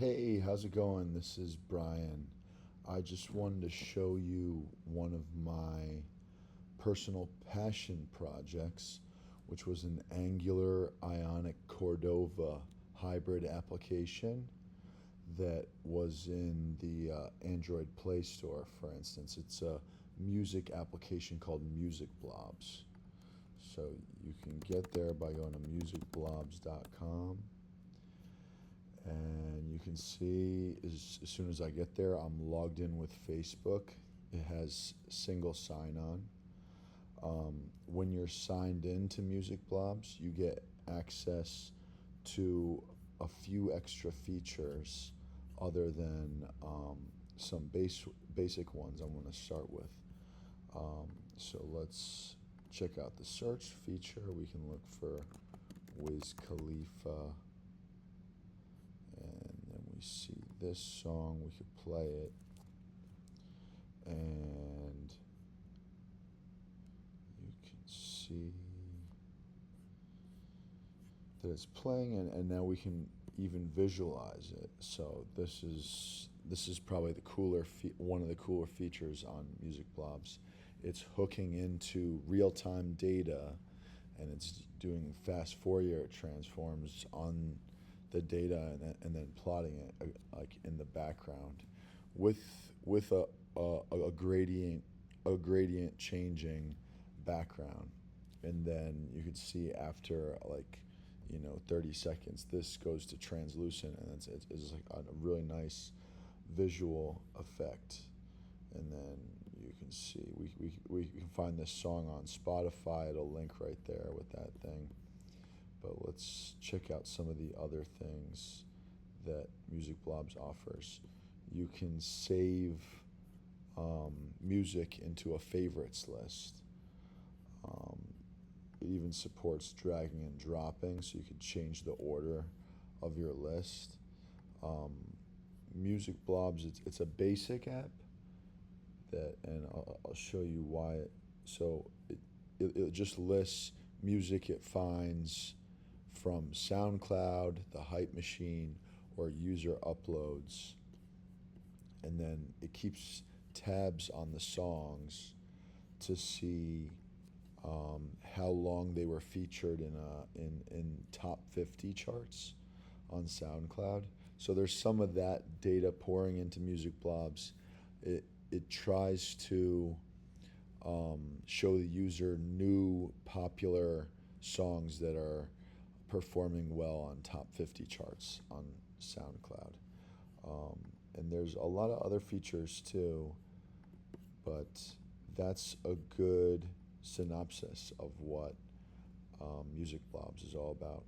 Hey, how's it going? This is Brian. I just wanted to show you one of my personal passion projects, which was an Angular Ionic Cordova hybrid application that was in the Android Play Store, for instance. It's a music application called Music Blobs. So you can get there by going to musicblobs.com. And you can see as soon as I get there, I'm logged in with Facebook. It has single sign-on. When you're signed into Music Blobs, you get access to a few extra features other than some basic ones I'm going to start with. So let's check out the search feature. We can look for Wiz Khalifa, and then we see this song. We could play it, and you can see that it's playing, and now we can even visualize it. So this is probably one of the cooler features on Music Blobs. It's hooking into real-time data, and it's doing fast Fourier transforms on the data, and then plotting it like in the background with a gradient changing background. And then you could see after 30 seconds this goes to translucent, and it's like a really nice visual effect. And then you can see we can find this song on Spotify. It'll link right there with that thing. But let's check out some of the other things that Music Blobs offers. You can save music into a favorites list. It even supports dragging and dropping, so you could change the order of your list. Music Blobs, it's a basic app and I'll show you why. It just lists music it finds from SoundCloud, the Hype Machine, or user uploads, and then it keeps tabs on the songs to see how long they were featured in top 50 charts on SoundCloud. So there's some of that data pouring into Music Blobs. It tries to show the user new popular songs that are performing well on top 50 charts on SoundCloud. And there's a lot of other features too, but that's a good synopsis of what Music Blobs is all about.